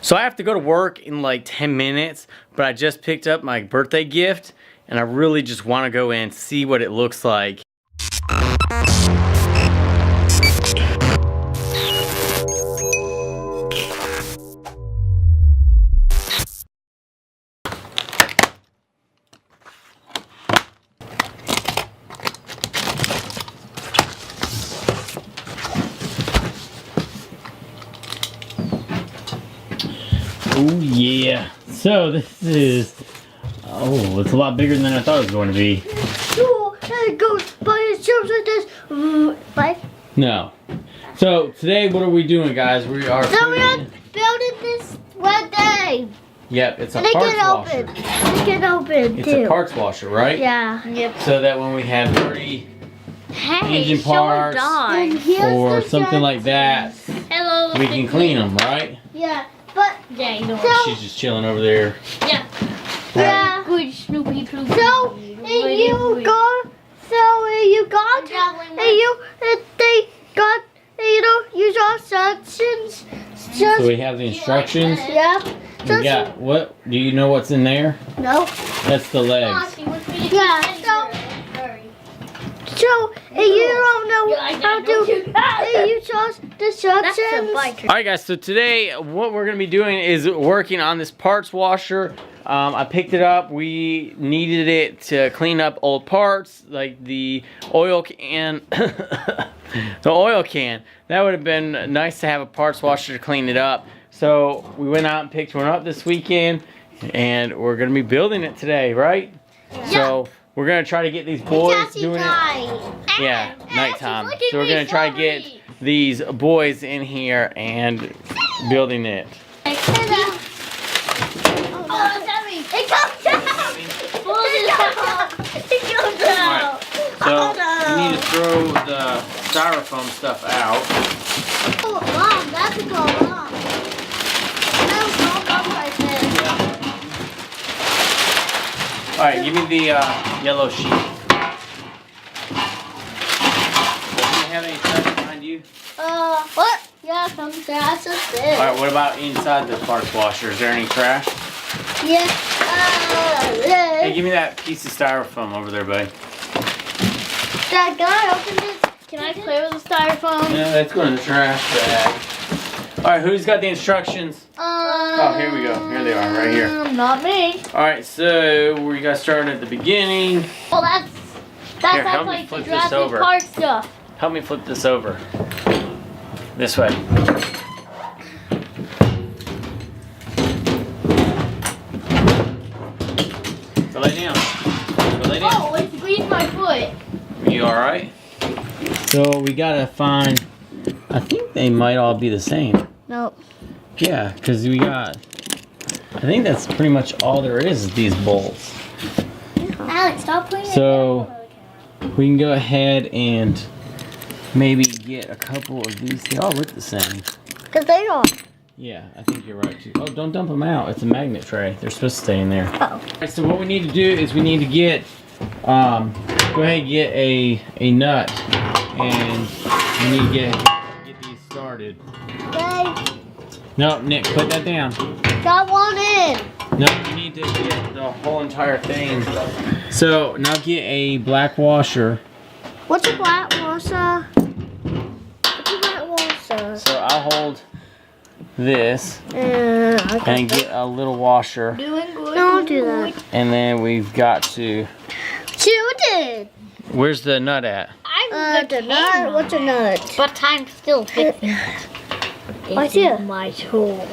So I have to go to work in like 10 minutes, but I just picked up my birthday gift and I really just want to go in and see what it looks like. Oh yeah, so this is, it's a lot bigger than I thought it was going to be. So, it goes by itself like this. Bye. No. So today what are we doing, guys? We are building this one day. Yep, it's a parts washer. It can open It's too. a parts washer, right? Yeah. Yep. So that when we have dirty engine parts or something like that, Hello, we can clean them, right? Yeah. But She's just chilling over there. Yeah. Yeah. Good Snoopy Poo. So they got use our instructions. So we have the instructions. Yeah. We got what? Do you know what's in there? No. That's the legs. Yeah. So you don't know how to use the instructions. Alright guys, so today what we're going to be doing is working on this parts washer. I picked it up. We needed it to clean up old parts like the oil can. The oil can. That would have been nice to have a parts washer to clean it up. So we went out and picked one up this weekend and we're going to be building it today, right? Yeah. So we're going to try to get these boys doing it. Yeah, nighttime. So we're going to try to get these boys in here and building it. It comes down. So you need to throw the styrofoam stuff out. Oh, Mom, that's a go, Mom. Alright, give me the yellow sheet. Do you have any trash behind you? What? Yeah, some trash is there. Alright, what about inside the parts washer? Is there any trash? Yeah. Hey, give me that piece of styrofoam over there, buddy. Dad, can I open this? Can I play with the styrofoam? Yeah, that's going in the trash bag. Alright, who's got the instructions? Oh, here we go. Here they are, right here. Not me. Alright, so we got started at the beginning. Well, that's Here, help me like flip the this Jurassic over. Park stuff. Help me flip this over. This way. So lay down. Go lay down. Oh, it squeezed my foot. You alright? So we gotta find, I think they might all be the same. Nope. Yeah, because we got, I think that's pretty much all there is these bolts. Alex, stop putting So we can go ahead and maybe get a couple of these. They all look the same. Because they don't. Yeah, I think you're right too. Oh, don't dump them out. It's a magnet tray. They're supposed to stay in there. Oh. Alright, so what we need to do is we need to get, go ahead and get a nut, and we need to get these started. Okay. No, Nick, put that down. Got one in. No, you need to get the whole entire thing. So now get a black washer. What's a black washer? What's a black washer? So I'll hold this Okay. and get a little washer. Doing good. Don't do that. And then we've got to, You did. where's the nut at? The nut. What's a nut? But I'm still fixing it. What's it? My tool.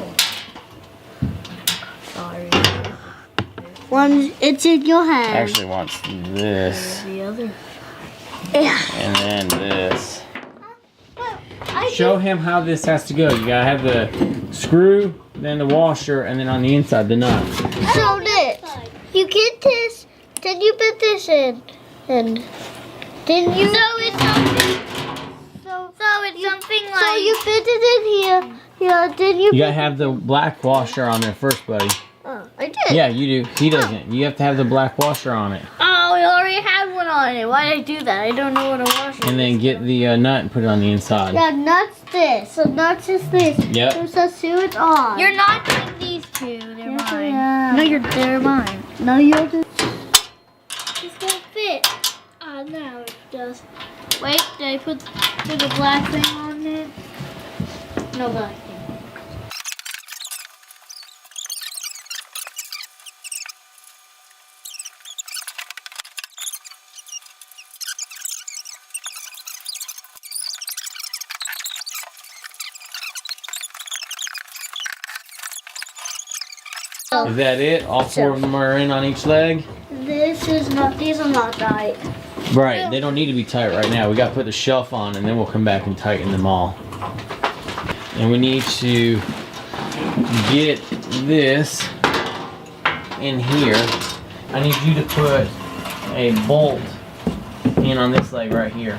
Sorry. One. It's in your hand. Actually wants this The other. Yeah. and then this. I Show him how this has to go. You gotta have the screw, then the washer, and then on the inside the nut. So this. You get this. Then you put this in. And then you. So it's something. So it's something So like. you fit it in here. Yeah. Then you. You gotta have the black washer on there first, buddy. Oh, I did. Yeah, you do. He doesn't. You have to have the black washer on it. Oh, we already had one on it. Why did I do that? I don't know what a washer And then get the nut and put it on the inside. Yeah, nuts this. So nuts is this. Yep. So it says sewage on. You're not doing these two. They're Yes, I mine. am. No, they're mine. No, you're just. This won't fit. Oh, now it does. Wait, did I put the black thing on it? No black thing. Is that it? All four of them are in on each leg? This is not. These are not tight. Right, they don't need to be tight right now. We got to put the shelf on and then we'll come back and tighten them all. And we need to get this in here. I need you to put a bolt in on this leg right here.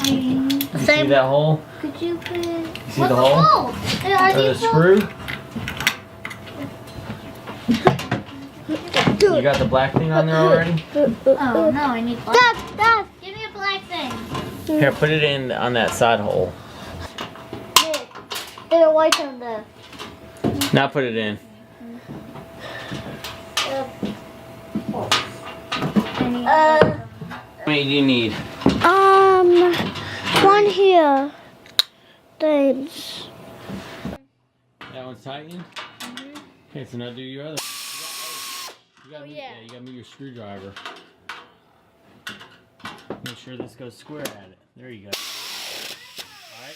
You see that hole? Could you put? You see the hole? Or the screw? You got the black thing on there already? Oh no, I need black. Dad, Give me a black thing. Here, put it in on that side hole. There's a white on there. Now put it in. How many do you need? One here. Thanks. That one's tightened? Okay, so now do your other. You gotta, yeah. You gotta move your screwdriver. Make sure this goes square at it. There you go. Alright.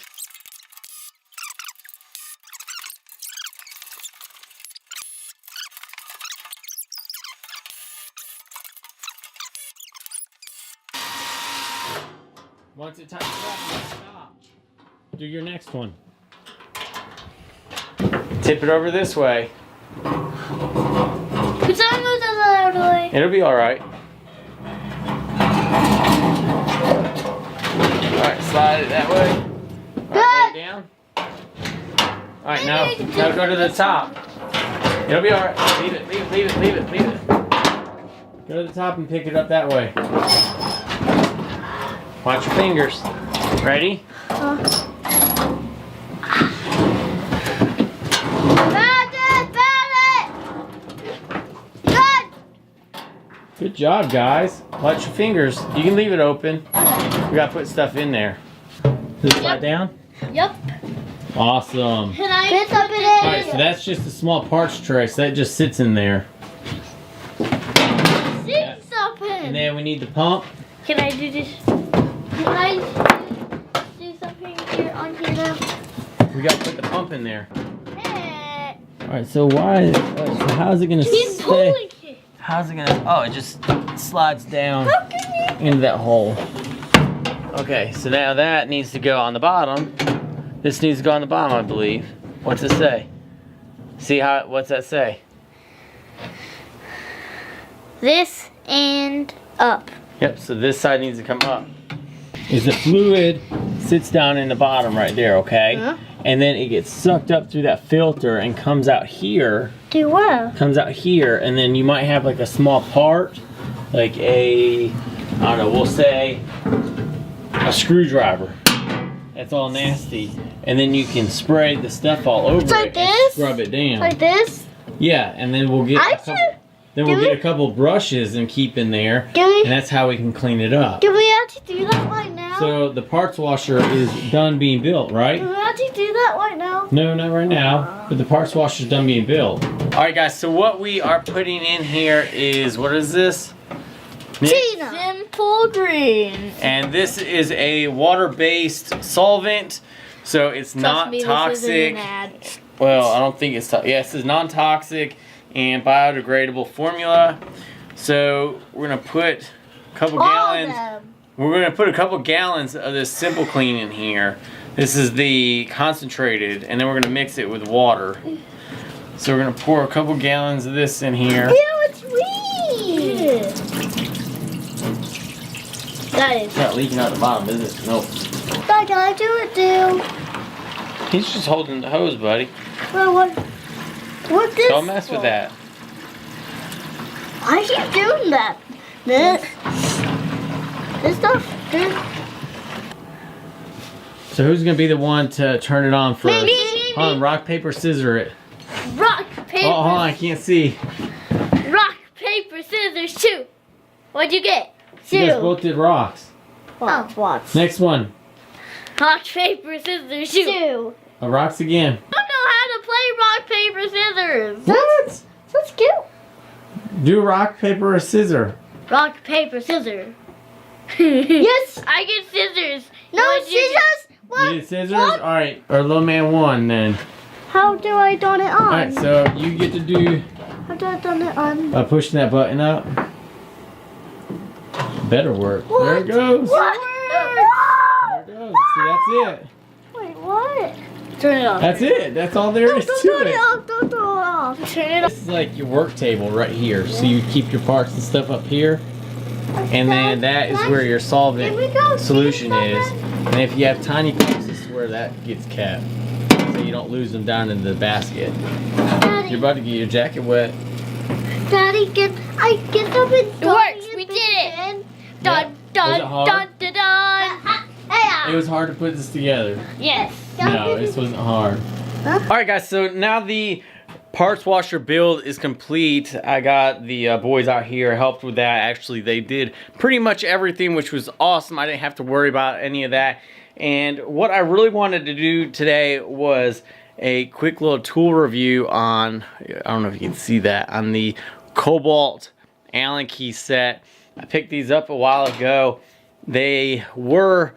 Once it tightens up, you stop. Do your next one. Tip it over this way. Could someone move the other way? It'll be alright. Alright, slide it that way. Alright, lay it down. Alright, now go to the top. It'll be alright. Leave it, leave it, leave it, leave it, leave it. Go to the top and pick it up that way. Watch your fingers. Ready? Good job, guys. Watch your fingers. You can leave it open. We gotta put stuff in there. Does it slide down? Yep. Awesome. Can I Get up in Alright, so that's just a small parts tray, so that just sits in there. see something? And then we need the pump. Can I do this? Can I do something here on here now? We gotta put the pump in there. Eh. Alright, so so how's it gonna Keep stay? pulling it. How's it gonna, oh, it just slides down into that hole. Okay, so now that needs to go on the bottom. This needs to go on the bottom, I believe. What's it say? See how, what's that say? This and up. Yep, so this side needs to come up. Is the fluid sits down in the bottom right there, okay? Uh-huh. And then it gets sucked up through that filter and comes out here. Do what? Comes out here, and then you might have like a small part, like a, I don't know, we'll say a screwdriver. That's all nasty. And then you can spray the stuff all over like it this? and scrub it down. Like this? Yeah, and then we'll get Do get a couple brushes and keep in there, Do we? and that's how we can clean it up. Do we have to do that right now? So the parts washer is done being built, right? Do we have to do that right now? No, not right now, but the parts washer is done being built. All right, guys, so what we are putting in here is, what is this? Tina. Simple green. And this is a water-based solvent, so it's not toxic. Well, I don't think it's toxic. Yeah, this is non-toxic and biodegradable formula. So we're gonna put a couple gallons. We're gonna put a couple gallons of this Simple Clean in here. This is the concentrated, and then we're gonna mix it with water. So we're gonna pour a couple gallons of this in here. Ew, it's weird. That is. It's not leaking out the bottom, is it? Nope. Dad, can I do it too? He's just holding the hose, buddy. Well, what's this? Don't mess with that. I keep doing that. This. This stuff good. So who's gonna be the one to turn it on first? Me. Hold on, rock, paper, scissors it. Rock, paper. Oh, hold on, I can't see. Rock, paper, scissors, shoot. What'd you get? You guys Two. both did rocks. What? Next one. Rock, paper, scissors, shoot. Two. Rocks again. I don't know how to play rock, paper, scissors. What? That's cute. Do rock, paper, or scissor. Rock, paper, scissors. Yes. I get scissors. No, scissors. You did scissors? Alright. Or little man won then. How do I turn it on? Alright, so you get to do How do I turn it on? by pushing that button up. Better work. What? There it goes. What? There it goes. See, that's it. Wait, what? Turn it off. That's it. That's all there is to turn it. it off. Don't turn it off. Turn it off. This is like your work table right here. So you keep your parts and stuff up here. And then that is where your solvent solution is. And if you have tiny cups, this is where that gets kept. So you don't lose them down in the basket. Daddy, You're about to get your jacket wet. Daddy, can I get them in? It works. We did it. Dun, Was it dun, hard? dun, dun, dun. It was hard to put this together. Yes. No, this wasn't hard. Alright guys, so now the parts washer build is complete. I got the boys out here, helped with that. Actually, they did pretty much everything, which was awesome. I didn't have to worry about any of that. And what I really wanted to do today was a quick little tool review on, I don't know if you can see that, on the Kobalt Allen key set. I picked these up a while ago. They were,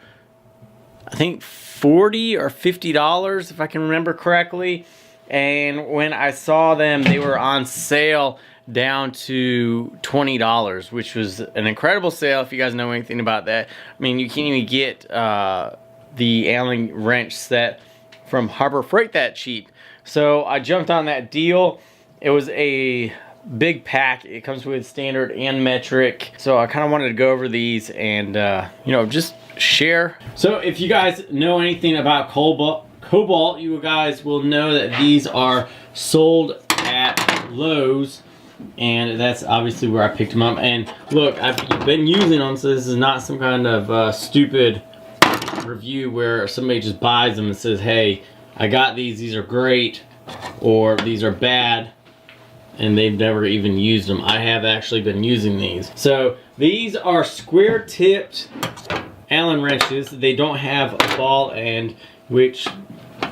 I think, $40 or $50 if I can remember correctly. And when I saw them, they were on sale down to $20, which was an incredible sale if you guys know anything about that. I mean, you can't even get the Allen wrench set from Harbor Freight that cheap. So I jumped on that deal. It was a big pack. It comes with standard and metric. So I kind of wanted to go over these and, you know, just share. So if you guys know anything about Kobalt, you guys will know that these are sold at Lowe's, and that's obviously where I picked them up. And look, I've been using them, so this is not some kind of stupid review where somebody just buys them and says, hey, I got these are great, or these are bad, and they've never even used them. I have actually been using these. So these are square tipped Allen wrenches. They don't have a ball end, which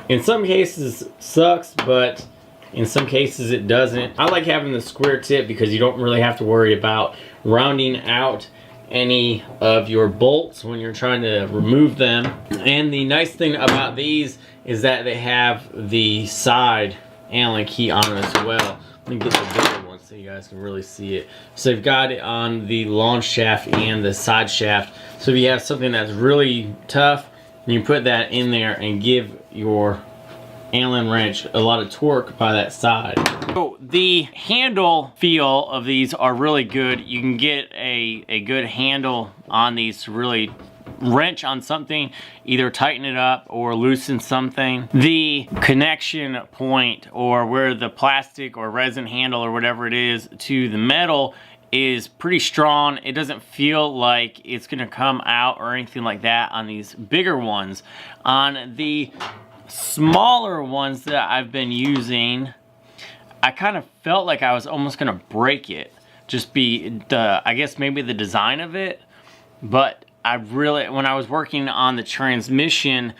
in some cases sucks, but in some cases it doesn't. I like having the square tip because you don't really have to worry about rounding out any of your bolts when you're trying to remove them. And the nice thing about these is that they have the side Allen key on them as well. Let me get the bigger one so you guys can really see it. So they've got it on the long shaft and the side shaft. So if you have something that's really tough, you put that in there and give your Allen wrench a lot of torque by that side. So the handle feel of these are really good. You can get a good handle on these to really wrench on something, either tighten it up or loosen something. The connection point, or where the plastic or resin handle or whatever it is to the metal, is pretty strong. It doesn't feel like it's gonna come out or anything like that on these bigger ones. On the smaller ones that I've been using, I kind of felt like I was almost gonna break it. Just I guess maybe the design of it, but when I was working on the transmission,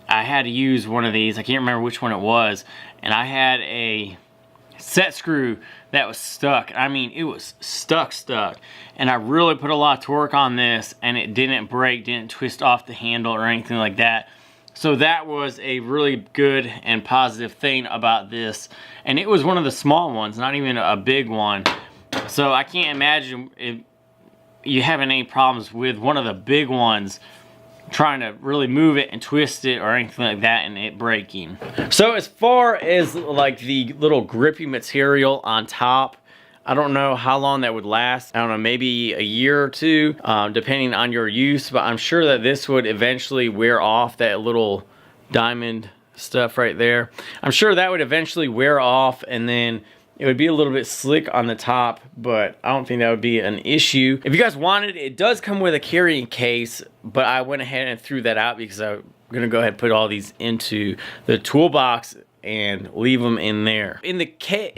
I had to use one of these. I can't remember which one it was, and I had a set screw that was stuck. I mean, it was stuck. And I really put a lot of torque on this, and it didn't break, didn't twist off the handle or anything like that. So that was a really good and positive thing about this. And it was one of the small ones, not even a big one. So I can't imagine if you having any problems with one of the big ones trying to really move it and twist it or anything like that and it breaking. So as far as like the little grippy material on top, I don't know how long that would last. I don't know, maybe a year or two, depending on your use, but I'm sure that this would eventually wear off, that little diamond stuff right there. I'm sure that would eventually wear off, and then It would be a little bit slick on the top, but I don't think that would be an issue. If you guys wanted, it does come with a carrying case, but I went ahead and threw that out because I'm gonna go ahead and put all these into the toolbox and leave them in there. In the kit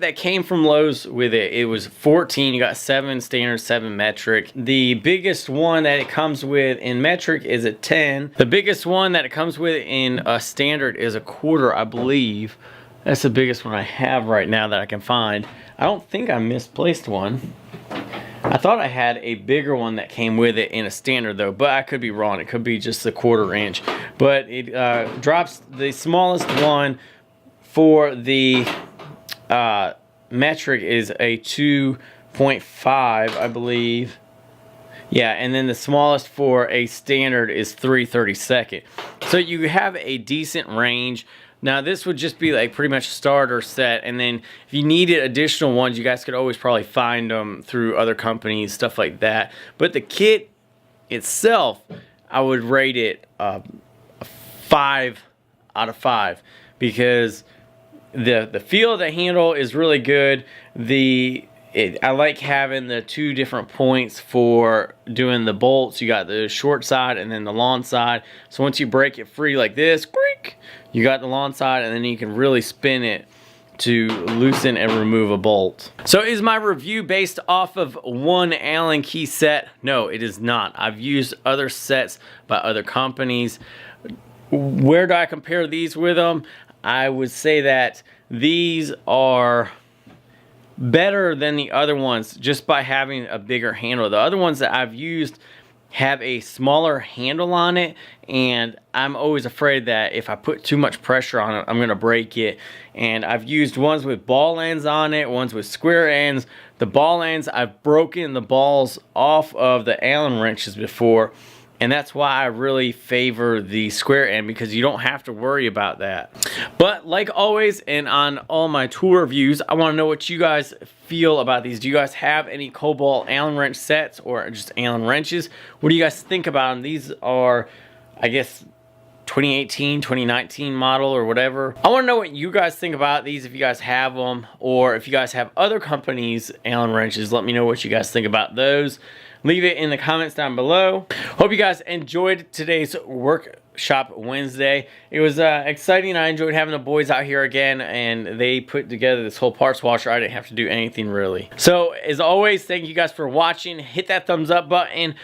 that came from Lowe's with it, it was 14. You got 7 standard, 7 metric. The biggest one that it comes with in metric is a 10. The biggest one that it comes with in a standard is a 1/4, I believe. That's the biggest one I have right now that I can find. I don't think I misplaced one. I thought I had a bigger one that came with it in a standard though, but I could be wrong. It could be just the 1/4 inch. But it drops the smallest one for the metric is a 2.5, I believe. Yeah, and then the smallest for a standard is 3/32. So you have a decent range. Now this would just be like pretty much starter set, and then if you needed additional ones, you guys could always probably find them through other companies, stuff like that. But the kit itself, I would rate it a 5 out of 5 because the feel of the handle is really good. I like having the 2 different points for doing the bolts. You got the short side and then the long side. So once you break it free like this, creak, you got the long side, and then you can really spin it to loosen and remove a bolt. So is my review based off of one Allen key set? No, it is not. I've used other sets by other companies. Where do I compare these with them? I would say that these are better than the other ones just by having a bigger handle. The other ones that I've used have a smaller handle on it, and I'm always afraid that if I put too much pressure on it, I'm gonna break it. And I've used ones with ball ends on it, ones with square ends. The ball ends, I've broken the balls off of the Allen wrenches before, and that's why I really favor the square end, because you don't have to worry about that. But like always, and on all my tool reviews, I want to know what you guys feel about these. Do you guys have any Kobalt Allen wrench sets or just Allen wrenches? What do you guys think about them? These are, I guess, 2018, 2019 model or whatever. I want to know what you guys think about these, if you guys have them, or if you guys have other companies' Allen wrenches. Let me know what you guys think about those. Leave it in the comments down below. Hope you guys enjoyed today's Workshop Wednesday. It was exciting. I enjoyed having the boys out here again, and they put together this whole parts washer. I didn't have to do anything really. So as always, thank you guys for watching. Hit that thumbs up button.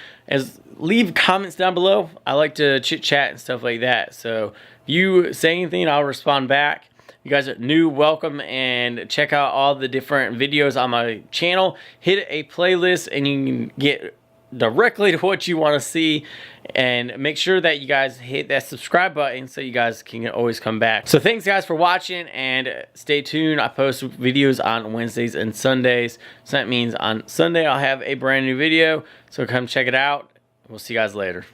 Leave comments down below. I like to chit chat and stuff like that. So if you say anything, I'll respond back. You guys are new, welcome, and check out all the different videos on my channel. Hit a playlist and you can get directly to what you want to see, and make sure that you guys hit that subscribe button so you guys can always come back. So thanks guys for watching, and stay tuned. I post videos on Wednesdays and Sundays, so that means on Sunday I'll have a brand new video, so come check it out. We'll see you guys later.